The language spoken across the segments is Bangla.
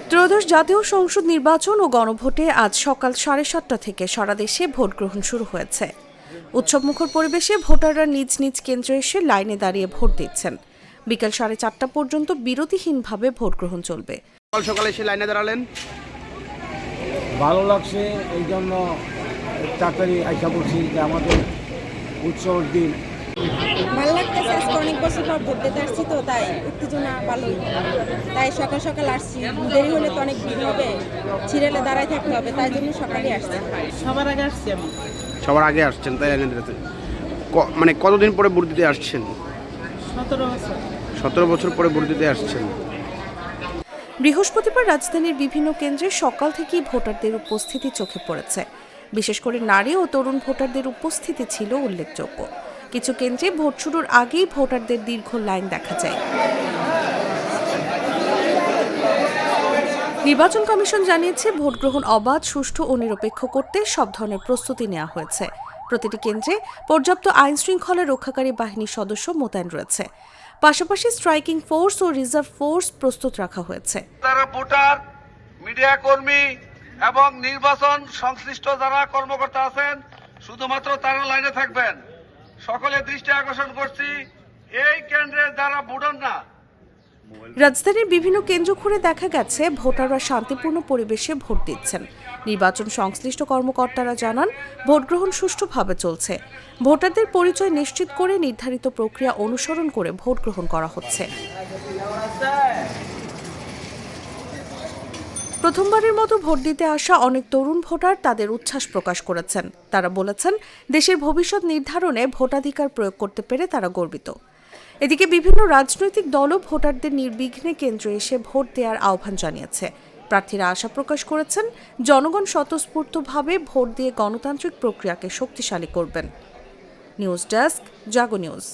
ত্রয়োদশ জাতীয় সংসদ নির্বাচন ও গণভোটে আজ সকাল 7:30 থেকে সারা দেশে ভোট গ্রহণ শুরু হয়েছে। উৎসবমুখর পরিবেশে ভোটাররা নিজ নিজ কেন্দ্রে এসে লাইনে দাঁড়িয়ে ভোট দিচ্ছেন। বিকেল 4:30 পর্যন্ত বিরতিহীনভাবে ভোট গ্রহণ চলবে। সকালে এসে লাইনে দাঁড়ালেন, ভালো লাগছে। এই জন্য তাড়াতাড়ি আইসা পড়ছি যে আমাদের উৎসবের দিন। ভালো লাগতেছে, আজকে অনেক বছর পর ভোট দিতে আসছি, তো তাই উত্তেজনা ভালোই। তাই সকাল সকাল আসছি, দেরি হলে তো অনেক ভিড় হবে, ছিড়েলে দাঁড়ায় থাকতে হবে, তাই জন্য সকালে আসছি। সবার আগে আসছি আমি। সবার আগে আসছেন, তাই লাইনে দাঁড়াতে মানে কতদিন পরে ভোট দিতে আসছেন? 17 বছর। 17 বছর পরে ভোট দিতে আসছেন। বৃহস্পতিবার রাজধানীর বিভিন্ন কেন্দ্রে সকাল থেকেই ভোটারদের উপস্থিতি চোখে পড়েছে। বিশেষ করে নারী ও তরুণ ভোটারদের উপস্থিতি ছিল উল্লেখযোগ্য। কিছু কেন্দ্রে ভোট শুরুর আগেই ভোটারদের দীর্ঘ লাইন দেখা যায়। নির্বাচন কমিশন জানিয়েছে, ভোট গ্রহণ অবাধ, সুষ্ঠু ও নিরপেক্ষ করতে সব ধরনের প্রস্তুতি নেওয়া হয়েছে। প্রতিটি কেন্দ্রে পর্যাপ্ত আইন শৃঙ্খলা রক্ষাকারী বাহিনীর সদস্য মোতায়েন রয়েছে। পাশাপাশি স্ট্রাইকিং ফোর্স ও রিজার্ভ ফোর্স প্রস্তুত রাখা হয়েছে। তারা ভোটার, মিডিয়া কর্মী এবং নির্বাচন সংশ্লিষ্ট যারা কর্মকর্তা আছেন শুধুমাত্র তারা লাইনে থাকবেন। সকলের দৃষ্টি আকর্ষণ করছি, এই কেন্দ্রে যারা ভোটার না। রাজধানীর বিভিন্ন কেন্দ্র ঘুরে দেখা গেছে ভোটাররা শান্তিপূর্ণ পরিবেশে ভোট দিচ্ছেন। নির্বাচন সংশ্লিষ্ট কর্মকর্তারা জানান, ভোট গ্রহণ সুষ্ঠুভাবে চলছে। ভোটারদের পরিচয় নিশ্চিত করে নির্ধারিত প্রক্রিয়া অনুসরণ করে ভোট গ্রহণ করা হচ্ছে। প্রথমবারের মতো ভোট দিতে আসা অনেক তরুণ ভোটার তাদের উচ্ছ্বাস প্রকাশ করেছেন। তারা বলেছেন, দেশের ভবিষ্যৎ নির্ধারণে ভোটাধিকার প্রয়োগ করতে পেরে তারা গর্বিত। এদিকে বিভিন্ন রাজনৈতিক দলও ভোটারদের নির্বিঘ্নে কেন্দ্রে এসে ভোট দেওয়ার আহ্বান জানিয়েছে। প্রার্থীরা আশা প্রকাশ করেছেন, জনগণ স্বতঃস্ফূর্তভাবে ভোট দিয়ে গণতান্ত্রিক প্রক্রিয়াকে শক্তিশালী করবেন। নিউজ ডেস্ক, জাগো নিউজ।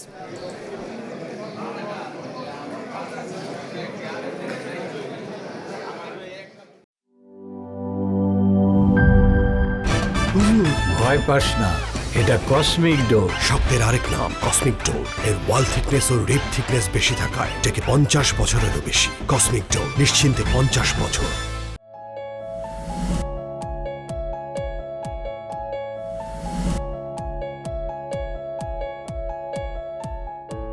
ভয় পাস না, এটা কসমিক ডোর। শব্দের আরেক নাম কসমিক ডোর। এর ওয়াল থিকনেস ও রিপ থিকনেস বেশি থাকায় এটাকে 50 বছরেরও বেশি। কসমিক ডোর, নিশ্চিন্তে 50 বছর।